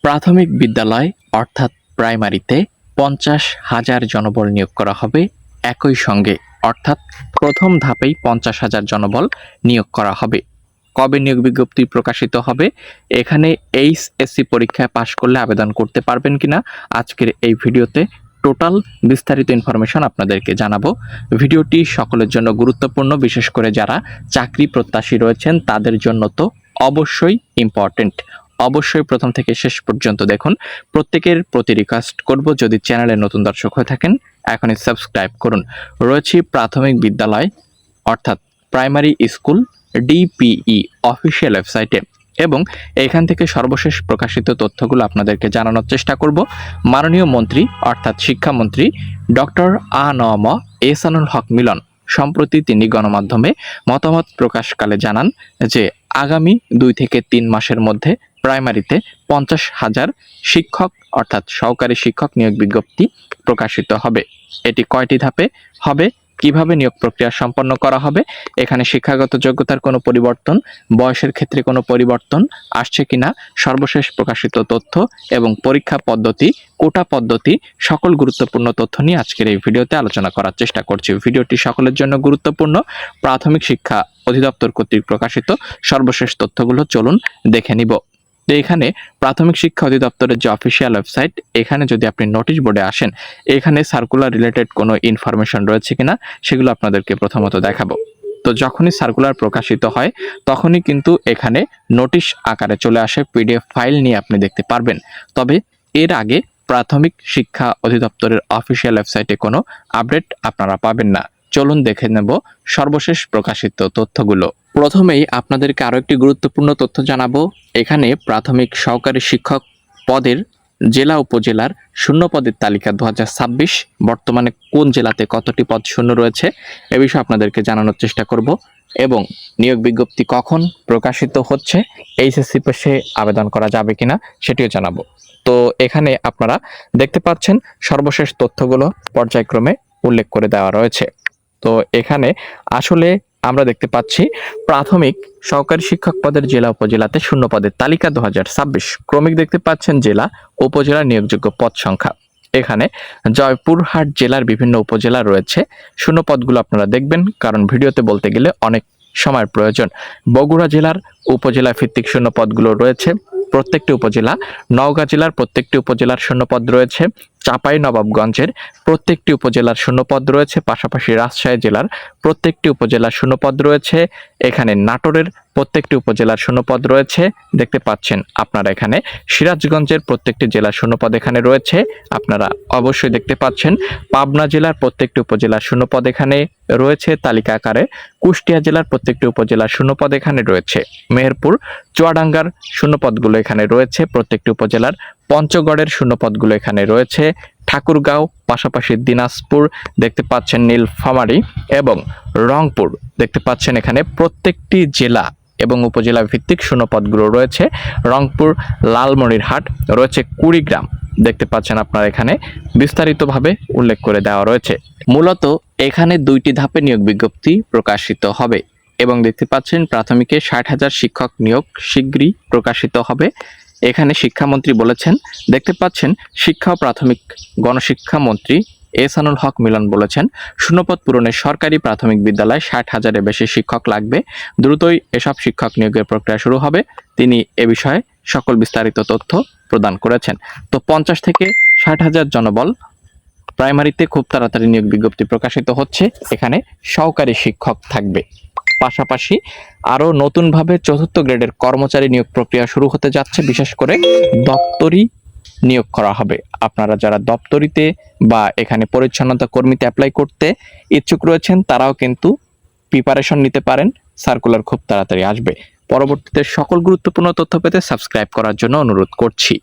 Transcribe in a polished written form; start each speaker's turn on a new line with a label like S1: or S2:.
S1: প্রাথমিক বিদ্যালয় অর্থাৎ প্রাইমারিতে 50,000 জনবল নিয়োগ করা হবে একই সঙ্গে, অর্থাৎ প্রথম ধাপেই 50,000 জনবল নিয়োগ করা হবে। কবে নিয়োগ বিজ্ঞপ্তি প্রকাশিত হবে, এখানে এইচএসসি পরীক্ষায় পাশ করলে আবেদন করতে পারবেন কিনা আজকের এই ভিডিওতে টোটাল বিস্তারিত ইনফরমেশন আপনাদেরকে জানাবো। ভিডিওটি সকলের জন্য গুরুত্বপূর্ণ, বিশেষ করে যারা চাকরি প্রত্যাশী রয়েছেন তাদের জন্য তো অবশ্যই ইম্পর্টেন্ট। অবশ্যই প্রথম থেকে শেষ পর্যন্ত দেখুন। প্রত্যেকের প্রতি রিকোয়েস্ট করব, যদি চ্যানেলে নতুন দর্শক হয়ে থাকেন এখনই সাবস্ক্রাইব করুন। রয়েছে প্রাথমিক বিদ্যালয় অর্থাৎ প্রাইমারি স্কুল ডিপিই অফিসিয়াল ওয়েবসাইটে, এবং এখান থেকে সর্বশেষ প্রকাশিত তথ্যগুলো আপনাদেরকে জানানোর চেষ্টা করব। মাননীয় মন্ত্রী অর্থাৎ শিক্ষামন্ত্রী ডক্টর আ.ন.ম এহসানুল হক মিলন সম্প্রতি তিনি গণমাধ্যমে মতামত প্রকাশকালে জানান যে আগামী 2 থেকে 3 মাসের মধ্যে প্রাইমারিতে 50,000 শিক্ষক অর্থাৎ সহকারী শিক্ষক নিয়োগ বিজ্ঞপ্তি প্রকাশিত হবে। এটি কয়টি ধাপে হবে, কিভাবে নিয়োগ প্রক্রিয়া সম্পন্ন করা হবে, এখানে শিক্ষাগত যোগ্যতার কোনো পরিবর্তন, বয়সের ক্ষেত্রে কোনো পরিবর্তন আসছে কিনা, সর্বশেষ প্রকাশিত তথ্য এবং পরীক্ষা পদ্ধতি, কোটা পদ্ধতি, সকল গুরুত্বপূর্ণ তথ্য নিয়ে আজকের এই ভিডিওতে আলোচনা করার চেষ্টা করছি। ভিডিওটি সকলের জন্য গুরুত্বপূর্ণ। প্রাথমিক শিক্ষা অধিদপ্তর কর্তৃক প্রকাশিত সর্বশেষ তথ্যগুলো চলুন দেখে নিব। তো এখানে প্রাথমিক শিক্ষা অধিদপ্তরের যে অফিসিয়াল ওয়েবসাইট, এখানে যদি আপনি নোটিশ বোর্ডে আসেন, এখানে সার্কুলার রিলেটেড কোনো ইনফরমেশন রয়েছে কিনা সেগুলো আপনাদেরকে প্রথমত দেখাবো। তো যখনই সার্কুলার প্রকাশিত হয় তখনই কিন্তু এখানে নোটিশ আকারে চলে আসে, পিডিএফ ফাইল নিয়ে আপনি দেখতে পারবেন। তবে এর আগে প্রাথমিক শিক্ষা অধিদপ্তরের অফিসিয়াল ওয়েবসাইটে কোনো আপডেট আপনারা পাবেন না। চলুন দেখে নেব সর্বশেষ প্রকাশিত তথ্যগুলো। প্রথমেই আপনাদেরকে আরও একটি গুরুত্বপূর্ণ তথ্য জানাবো। এখানে প্রাথমিক সহকারী শিক্ষক পদের জেলা উপজেলার শূন্য পদের তালিকা 2026 বর্তমানে কোন জেলাতে কতটি পদ শূন্য রয়েছে এ বিষয়ে আপনাদেরকে জানানোর চেষ্টা করব, এবং নিয়োগ বিজ্ঞপ্তি কখন প্রকাশিত হচ্ছে, এইচএসসি পাশে আবেদন করা যাবে কিনা সেটিও জানাবো। তো এখানে আপনারা দেখতে পাচ্ছেন সর্বশেষ তথ্যগুলো পর্যায়ক্রমে উল্লেখ করে দেওয়া রয়েছে। তো এখানে আসলে আমরা দেখতে পাচ্ছি প্রাথমিক সহকারী শিক্ষক পদের জেলা উপজেলাতে শূন্য পদের তালিকা 2026, ক্রমিক দেখতে পাচ্ছেন জেলা উপজেলা নিয়োগযোগ্য পদ সংখ্যা। এখানে জয়পুরহাট জেলার বিভিন্ন উপজেলা রয়েছে। শূন্য পদগুলো আপনারা দেখবেন, কারণ ভিডিওতে বলতে গেলে অনেক সময়ের প্রয়োজন। বগুড়া জেলার উপজেলা ভিত্তিক শূন্য পদগুলো রয়েছে প্রত্যেকটি উপজেলা। নওগাঁ জেলার প্রত্যেকটি উপজেলার শূন্যপদ রয়েছে। চাঁপাইনবাবগঞ্জের প্রত্যেকটি উপজেলার শূন্যপদ রয়েছে, পাশাপাশি রাজশাহী জেলার প্রত্যেকটি উপজেলার শূন্যপদ রয়েছে। এখানে নাটোরের প্রত্যেকটি উপজেলার শূন্যপদ রয়েছে দেখতে পাচ্ছেন আপনারা। এখানে সিরাজগঞ্জের প্রত্যেকটি জেলার শূন্যপদ এখানে রয়েছে, আপনারা অবশ্যই দেখতে পাচ্ছেন। পাবনা জেলার প্রত্যেকটি উপজেলার শূন্যপদ এখানে রয়েছে তালিকা আকারে। কুষ্টিয়া জেলার প্রত্যেকটি উপজেলার শূন্যপদ এখানে রয়েছে। মেহেরপুর চুয়াডাঙ্গার শূন্যপদগুলো এখানে রয়েছে প্রত্যেকটি উপজেলার। পঞ্চগড়ের শূন্যপদগুলো এখানে রয়েছে। ঠাকুরগাঁও, পাশাপাশি দিনাজপুর দেখতে পাচ্ছেন, নীলফামারী এবং রংপুর দেখতে পাচ্ছেন। এখানে প্রত্যেকটি জেলা এবং উপজেলা ভিত্তিক শূন্যপদগুলো রয়েছে। রংপুর লালমনিরহাট রয়েছে, কুড়িগ্রাম দেখতে পাচ্ছেন আপনারা, এখানে বিস্তারিতভাবে উল্লেখ করে দেওয়া রয়েছে। মূলত এখানে 2টি ধাপে নিয়োগ বিজ্ঞপ্তি প্রকাশিত হবে, এবং দেখতে পাচ্ছেন প্রাথমিকে 60,000 শিক্ষক নিয়োগ শীঘ্রই প্রকাশিত হবে। এখানে শিক্ষামন্ত্রী বলেছেন, দেখতে পাচ্ছেন শিক্ষা ও প্রাথমিক গণশিক্ষা মন্ত্রী এহসানুল হক মিলন বলেছেন, শূন্যপদ পূরণে সরকারি প্রাথমিক বিদ্যালয়ে 60,000-এর বেশি শিক্ষক লাগবে, দ্রুতই এসব শিক্ষক নিয়োগের প্রক্রিয়া শুরু হবে। তিনি এ বিষয়ে সকল বিস্তারিত তথ্য প্রদান করেছেন। তো 50 থেকে 60,000 জনবল প্রাইমারিতে খুব তাড়াতাড়ি নিয়োগ বিজ্ঞপ্তি প্রকাশিত হচ্ছে। এখানে সহকারী শিক্ষক থাকবে, পাশাপাশি আরও নতুনভাবে 4র্থ গ্রেডের কর্মচারী নিয়োগ প্রক্রিয়া শুরু হতে যাচ্ছে। বিশেষ করে দপ্তরি নিয়োগ করা হবে। আপনারা যারা দপ্তরিতে বা এখানে পরিচ্ছন্নতা কর্মীতে অ্যাপ্লাই করতে ইচ্ছুক রয়েছেন তারাও কিন্তু প্রিপারেশন নিতে পারেন। সার্কুলার খুব তাড়াতাড়ি আসবে। পরবর্তীতে সকল গুরুত্বপূর্ণ তথ্য পেতে সাবস্ক্রাইব করার জন্য অনুরোধ করছি।